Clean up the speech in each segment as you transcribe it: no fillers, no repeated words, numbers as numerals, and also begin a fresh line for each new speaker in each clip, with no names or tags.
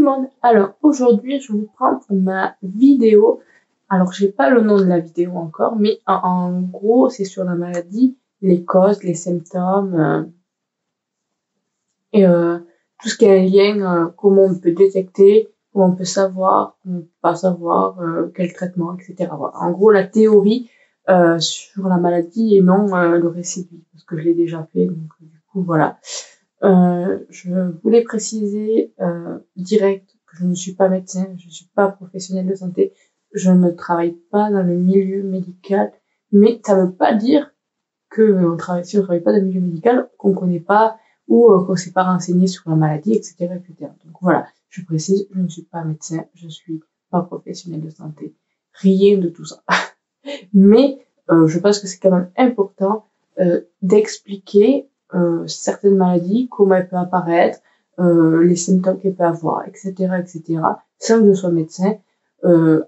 monde. Alors aujourd'hui, je vous prends pour ma vidéo. Alors j'ai pas le nom de la vidéo encore, mais en gros, c'est sur la maladie, les causes, les symptômes et tout ce qui a un lien, comment on peut détecter, comment on peut savoir, comment on peut pas savoir, quel traitement, etc. Voilà. En gros, la théorie sur la maladie et non le récidive, parce que je l'ai déjà fait, donc du coup voilà. Je voulais préciser direct que je ne suis pas médecin, je ne suis pas professionnelle de santé, je ne travaille pas dans le milieu médical, mais ça ne veut pas dire que si on ne travaille pas dans le milieu médical, qu'on ne connaît pas ou qu'on ne s'est pas renseigné sur la maladie, etc., etc. Donc voilà, je précise, je ne suis pas médecin, je ne suis pas professionnelle de santé, rien de tout ça. Mais je pense que c'est quand même important d'expliquer certaines maladies, comment elles peuvent apparaître, les symptômes qu'elles peuvent avoir, etc., etc., sans que je sois médecin.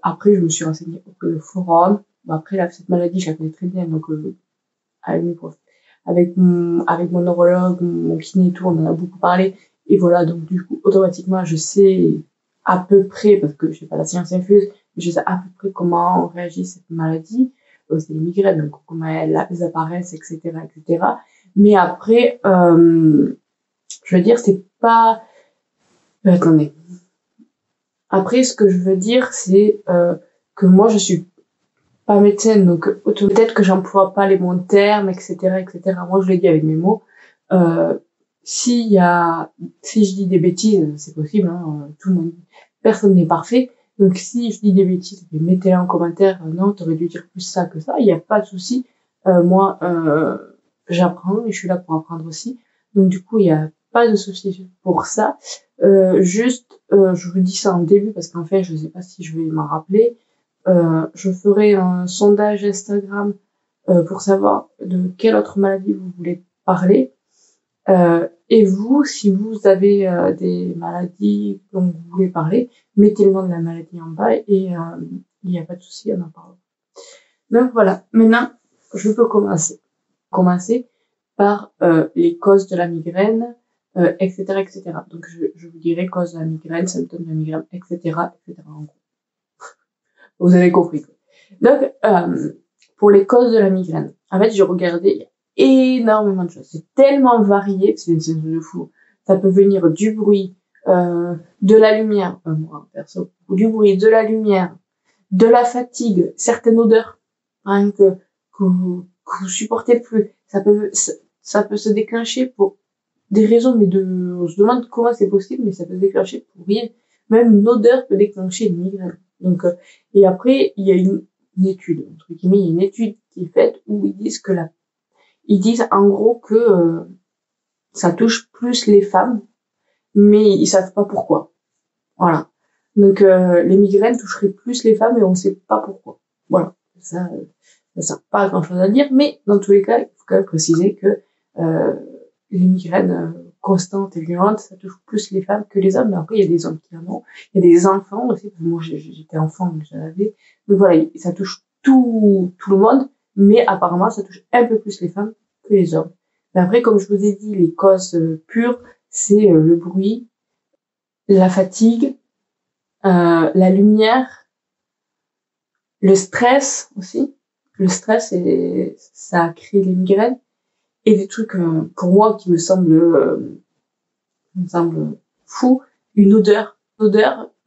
Après, je me suis renseignée auprès de forums. Bon, après, là, cette maladie, je la connais très bien, donc avec mon neurologue, mon kiné et tout, on en a beaucoup parlé. Et voilà, donc du coup, automatiquement, je sais à peu près, parce que je n'ai pas la science infuse, mais je sais à peu près comment réagit cette maladie. C'est les migraines, donc comment elles apparaissent, etc., etc. Mais après, je veux dire, c'est pas... attendez. Après, ce que je veux dire, c'est que moi, je suis pas médecin, donc peut-être que j'emploie pas les bons termes, etc., etc. Moi, je l'ai dit avec mes mots. Si je dis des bêtises, c'est possible, hein, tout le monde, personne n'est parfait. Donc, si je dis des bêtises, mettez-les en commentaire. Non, t'aurais dû dire plus ça que ça. Il n'y a pas de souci. Moi, j'apprends et je suis là pour apprendre aussi. Donc, du coup, il n'y a pas de souci pour ça. Je vous dis ça en début parce qu'en fait, je ne sais pas si je vais m'en rappeler. Je ferai un sondage Instagram pour savoir de quelle autre maladie vous voulez parler. Et vous, si vous avez des maladies dont vous voulez parler, mettez le nom de la maladie en bas et il n'y a pas de souci, on en parle. Donc voilà, maintenant, je peux commencer. Commencer par les causes de la migraine, etc., etc. Donc je vous dirai cause de la migraine, symptômes de la migraine, etc., etc. En gros. Vous avez compris. Donc, pour les causes de la migraine, en fait, j'ai regardé énormément de choses. C'est tellement varié que c'est une chose de fou. Ça peut venir du bruit, de la lumière, moi, perso, du bruit, de la lumière, de la fatigue, certaines odeurs, hein, que vous supportez plus. Ça peut se déclencher pour des raisons, mais on se demande comment c'est possible, mais ça peut se déclencher pour rien. Même une odeur peut déclencher une migraine. Donc, et après, il y a une étude, entre guillemets, il y a une étude qui est faite où ils disent en gros que ça touche plus les femmes, mais ils savent pas pourquoi. Voilà. Donc, les migraines toucheraient plus les femmes et on sait pas pourquoi. Voilà. Ça sert pas à grand chose à dire, mais dans tous les cas, il faut quand même préciser que les migraines constantes et violentes, ça touche plus les femmes que les hommes. Mais après, il y a des hommes qui en ont. Il y a des enfants aussi. Moi, j'étais enfant, donc j'en avais. Donc voilà, ça touche tout le monde. Mais apparemment, ça touche un peu plus les femmes que les hommes. Mais après, comme je vous ai dit, les causes pures, c'est le bruit, la fatigue, la lumière, le stress aussi. Le stress, ça crée les migraines. Et des trucs, pour moi, qui me semblent fou, une odeur.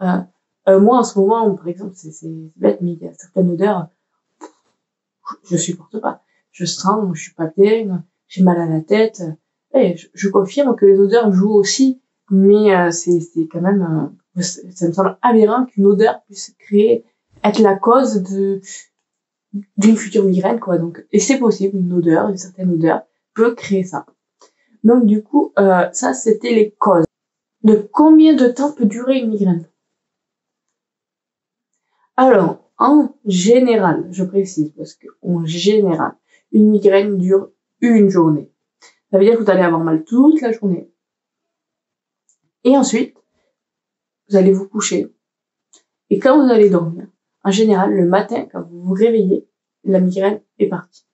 Moi, en ce moment, par exemple, c'est bête, mais il y a certaines odeurs, je supporte pas. Je sens, je suis pas bien, j'ai mal à la tête. Et je confirme que les odeurs jouent aussi, mais c'est quand même, ça me semble aberrant qu'une odeur puisse être la cause d'une future migraine, quoi. Donc, et c'est possible, une certaine odeur peut créer ça. Donc, du coup, ça, c'était les causes. De combien de temps peut durer une migraine? Alors, en général, je précise, parce que en général, une migraine dure une journée. Ça veut dire que vous allez avoir mal toute la journée. Et ensuite, vous allez vous coucher. Et quand vous allez dormir, en général, le matin, quand vous vous réveillez, la migraine est partie.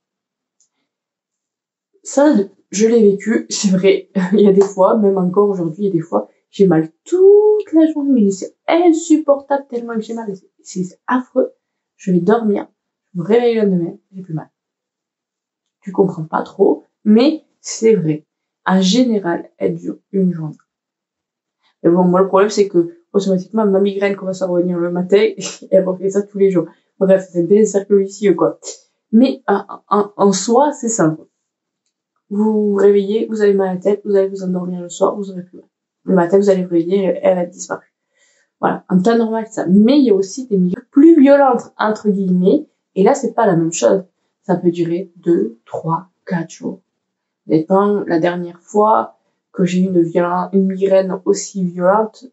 Ça, je l'ai vécu, c'est vrai. Il y a des fois, même encore aujourd'hui, il y a des fois, j'ai mal toute la journée, mais c'est insupportable tellement que j'ai mal, c'est affreux. Je vais dormir, je me réveille le lendemain, j'ai plus mal. Tu comprends pas trop, mais c'est vrai. En général, elle dure une journée. Mais bon, moi, le problème, c'est que, automatiquement, ma migraine commence à revenir le matin, et elle me fait ça tous les jours. Bref, c'est bien cercle vicieux, quoi. Mais, en soi, c'est simple. Vous vous réveillez, vous avez mal à la tête, vous allez vous endormir le soir, vous aurez plus mal. Le matin, vous allez vous réveiller, elle a disparu. Voilà. En temps normal, ça. Mais il y a aussi des migraines plus violentes, entre guillemets, et là, c'est pas la même chose. Ça peut durer 2, 3, 4 jours. Dépend, la dernière fois que j'ai eu une migraine aussi violente,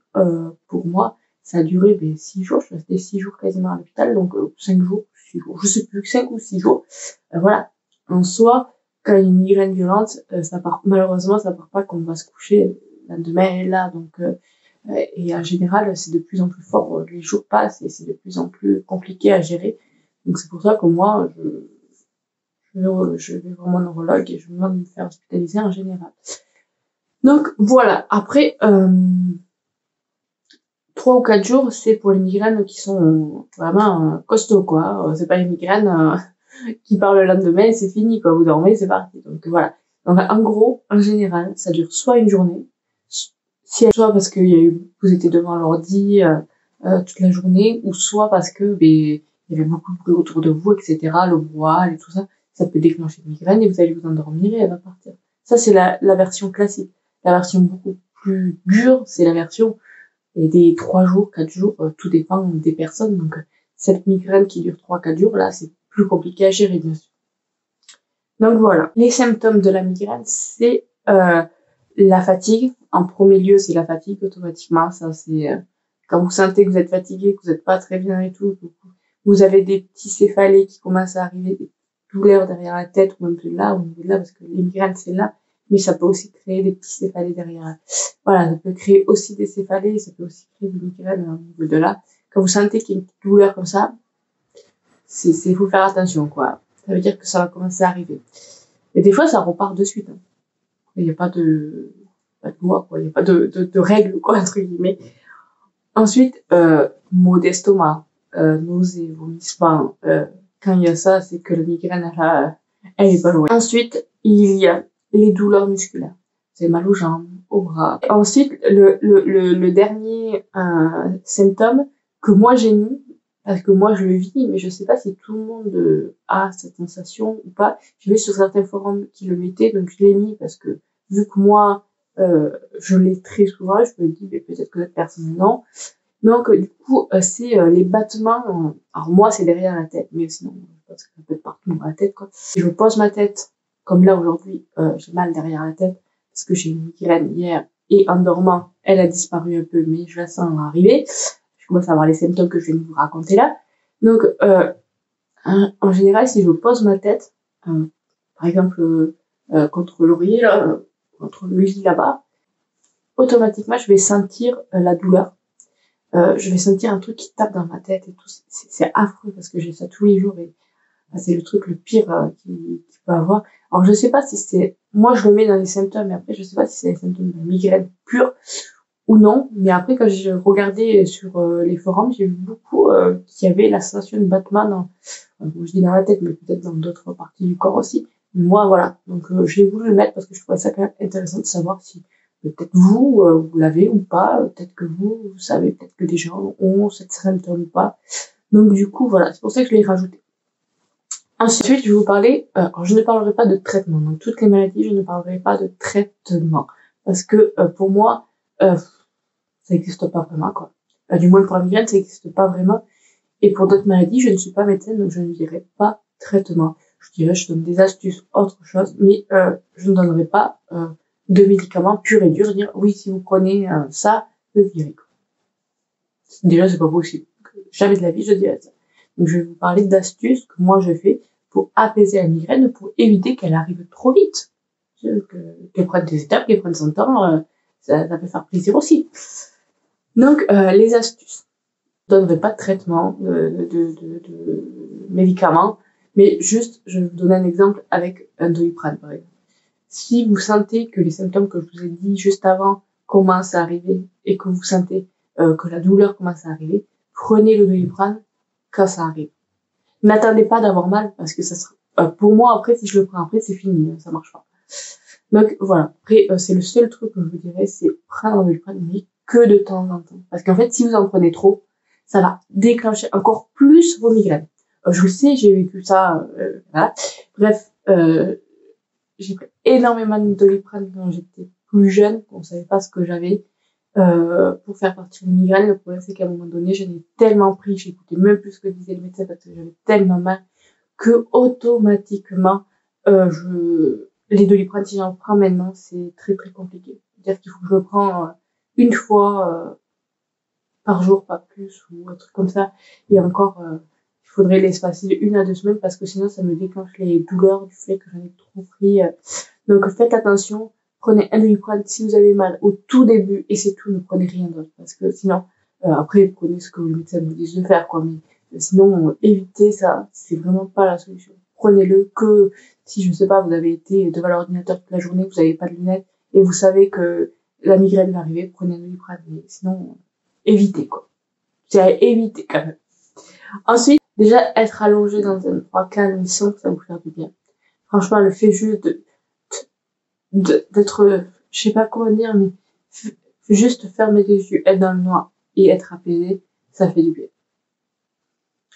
pour moi, ça a duré 6 jours, je suis restée 6 jours quasiment à l'hôpital, donc 5 jours, 6 jours, je sais plus, 5 ou 6 jours. Voilà. En soi, quand il y a une migraine violente, malheureusement, ça part pas quand on va se coucher, le lendemain elle est là, donc et en général, c'est de plus en plus fort, les jours passent et c'est de plus en plus compliqué à gérer. Donc c'est pour ça que moi, je vais voir mon neurologue et je vais me faire hospitaliser en général. Donc voilà, après 3 ou 4 jours, c'est pour les migraines qui sont vraiment costauds, quoi. C'est pas les migraines qui partent le lendemain, c'est fini, quoi. Vous dormez, c'est parti. Donc voilà. Donc en gros, en général, ça dure soit une journée, soit parce que vous étiez devant l'ordi toute la journée, ou soit parce que il y avait beaucoup de bruit autour de vous, etc. Le voile et tout ça, ça peut déclencher une migraine et vous allez vous endormir et elle va partir. Ça, c'est la version classique. La version beaucoup plus dure, c'est la version des 3 jours, 4 jours, tout dépend des personnes. Donc cette migraine qui dure 3-4 jours, là, c'est plus compliqué à gérer, bien sûr. Donc voilà, les symptômes de la migraine, c'est la fatigue. En premier lieu, c'est la fatigue automatiquement. Ça, c'est quand vous sentez que vous êtes fatigué, que vous n'êtes pas très bien et tout, vous avez des petits céphalées qui commencent à arriver, des douleurs derrière la tête, ou même là, ou là, parce que les migraines, c'est là, mais ça peut aussi créer des petits céphalées derrière. Voilà, ça peut créer aussi des céphalées, ça peut aussi créer des migraines au niveau de là. Quand vous sentez qu'il y a une petite douleur comme ça, faut faire attention, quoi. Ça veut dire que ça va commencer à arriver. Et des fois, ça repart de suite. Hein. Il n'y a pas de loi, quoi. Il n'y a pas de règles, quoi, entre guillemets. Ensuite, maux d'estomac, nausées, vomissements. Quand il y a ça, c'est que la migraine, elle est pas loin. Ensuite, il y a les douleurs musculaires. C'est mal aux jambes, aux bras. Et ensuite, le dernier symptôme que moi j'ai mis, parce que moi je le vis, mais je sais pas si tout le monde a cette sensation ou pas. J'ai vu sur certains forums qui le mettaient, donc je l'ai mis parce que vu que moi je l'ai très souvent, je me dis mais peut-être que d'autres personnes non. Donc du coup c'est les battements. Alors moi c'est derrière la tête, mais sinon je pense que ça peut être partout dans la tête, quoi. Si je pose ma tête comme là aujourd'hui, j'ai mal derrière la tête parce que j'ai une migraine hier et en dormant elle a disparu un peu, mais je la sens arriver. Je commence à avoir les symptômes que je viens de vous raconter là. Donc, en général, si je pose ma tête, par exemple, contre l'oreiller, là, contre le lit là-bas, automatiquement, je vais sentir la douleur. Je vais sentir un truc qui tape dans ma tête et tout. C'est affreux parce que j'ai ça tous les jours et c'est le truc le pire qu'il peut avoir. Alors, je sais pas si c'est... Moi, je le mets dans les symptômes, mais après, je sais pas si c'est les symptômes de migraine pure ou non, mais après quand j'ai regardé sur les forums, j'ai vu beaucoup qui avaient la sensation de battement je dis dans la tête, mais peut-être dans d'autres parties du corps aussi. Moi voilà, donc j'ai voulu le mettre parce que je trouvais ça quand même intéressant de savoir si peut-être vous vous l'avez ou pas, peut-être que vous savez, peut-être que des gens ont cette symptôme ou pas. Donc du coup voilà, c'est pour ça que je l'ai rajouté. Ensuite, je vais vous parler, alors je ne parlerai pas de traitement, donc toutes les maladies, je ne parlerai pas de traitement parce que pour moi ça n'existe pas vraiment, quoi. Du moins, pour la migraine, ça n'existe pas vraiment. Et pour d'autres maladies, je ne suis pas médecin, donc je ne dirai pas traitement. Je dirais, je donne des astuces, autre chose, mais je ne donnerai pas de médicaments purs et durs, dire, oui, si vous prenez ça, vous guérissez, quoi. Déjà, c'est pas possible. Jamais de la vie, je dirais ça. Donc, je vais vous parler d'astuces que moi, je fais pour apaiser la migraine, pour éviter qu'elle arrive trop vite. Qu'elle prenne des étapes, qu'elle prenne son temps, ça peut faire plaisir aussi. Donc, les astuces. Je ne donnerai pas de traitement, de médicaments, mais juste, je vais vous donner un exemple avec un Doliprane, par exemple. Si vous sentez que les symptômes que je vous ai dit juste avant commence à arriver et que vous sentez que la douleur commence à arriver, prenez le Doliprane quand ça arrive. N'attendez pas d'avoir mal parce que ça sera, pour moi après si je le prends après c'est fini, ça marche pas. Donc voilà, après c'est le seul truc que je vous dirais, c'est prendre un Doliprane mais que de temps en temps. Parce qu'en fait si vous en prenez trop, ça va déclencher encore plus vos migraines. Je le sais, j'ai vécu ça, voilà. Bref, j'ai pris énormément de Doliprane quand j'étais plus jeune, on savait pas ce que j'avais, pour faire partir les migraines. Le problème c'est qu'à un moment donné, j'en ai tellement pris, j'écoutais même plus ce que disait le médecin parce que j'avais tellement mal que automatiquement, les Doliprane, si j'en prends maintenant, c'est très très compliqué. C'est-à-dire qu'il faut que je le prends une fois par jour, pas plus, ou un truc comme ça. Et encore, il faudrait l'espacer 1 à 2 semaines parce que sinon ça me déclenche les douleurs du fait que j'en ai trop pris. Donc faites attention, prenez un Doliprane si vous avez mal au tout début et c'est tout, ne prenez rien d'autre parce que sinon, après prenez ce que le médecin vous dit de faire, quoi. Mais sinon, évitez ça, c'est vraiment pas la solution. Prenez-le que si, je sais pas, vous avez été devant l'ordinateur toute la journée, vous n'avez pas de lunettes et vous savez que la migraine va arriver, prenez un Doliprane. Mais sinon, évitez, quoi. C'est à éviter, quand même. Ensuite, déjà, être allongé dans un endroit calme et sombre, ça va vous faire du bien. Franchement, le fait juste d'être, je sais pas comment dire, mais juste fermer les yeux, être dans le noir et être apaisé, ça fait du bien.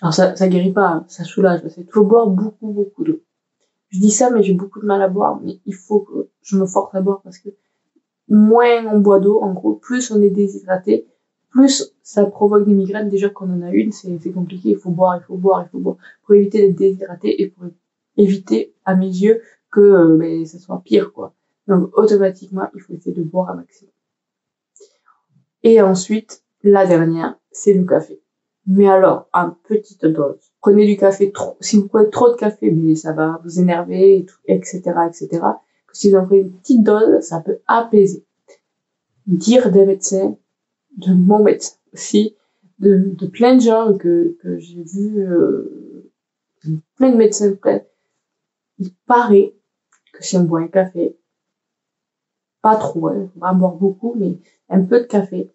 Alors ça guérit pas, hein, ça soulage. Il faut boire beaucoup d'eau. Je dis ça, mais j'ai beaucoup de mal à boire, mais il faut que je me force à boire parce que moins on boit d'eau, en gros, plus on est déshydraté, plus ça provoque des migraines. Déjà qu'on en a une, c'est compliqué. Il faut boire pour éviter d'être déshydraté et pour éviter, à mes yeux, que ça soit pire, quoi. Donc automatiquement, il faut essayer de boire un maximum. Et ensuite, la dernière, c'est le café. Mais alors, en petite dose. Prenez du café trop. Si vous prenez trop de café, mais ça va vous énerver, etc., etc. Que si vous en prenez une petite dose, ça peut apaiser. Dire des médecins, de mon médecin aussi, de plein de gens que j'ai vu, plein de médecins, il paraît que si on boit un café, pas trop, hein, on va en boire beaucoup, mais un peu de café,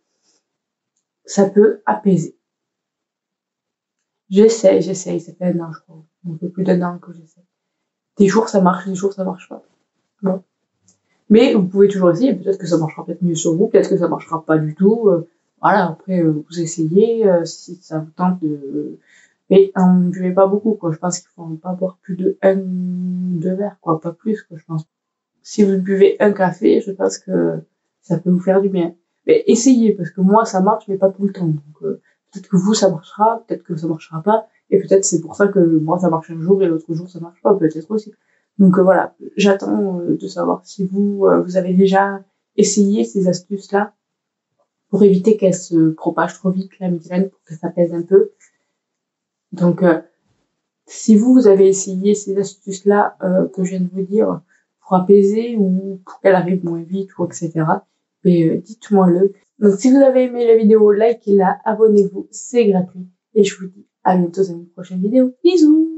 ça peut apaiser. J'essaye, ça fait 1 an, je crois. Un peu plus d'1 an que j'essaie. Des jours ça marche, des jours ça marche pas. Bon. Mais vous pouvez toujours essayer, peut-être que ça marchera peut-être mieux sur vous, peut-être que ça marchera pas du tout. Voilà, après vous essayez, si ça vous tente de... Mais ne buvez pas beaucoup, quoi. Je pense qu'il faut pas boire plus de 2 verres, quoi, pas plus, quoi, je pense. Si vous buvez un café, je pense que ça peut vous faire du bien. Mais essayez, parce que moi ça marche, mais pas tout le temps. Donc peut-être que vous ça marchera, peut-être que ça marchera pas, et peut-être c'est pour ça que moi ça marche un jour et l'autre jour ça marche pas, peut-être aussi. Donc voilà, j'attends de savoir si vous avez déjà essayé ces astuces-là pour éviter qu'elle se propage trop vite, la migraine, pour que ça pèse un peu. Donc si vous avez essayé ces astuces-là que je viens de vous dire pour apaiser ou pour qu'elle arrive moins vite ou etc., mais dites-moi-le. Donc si vous avez aimé la vidéo, likez-la, abonnez-vous, c'est gratuit. Et je vous dis à bientôt dans une prochaine vidéo. Bisous!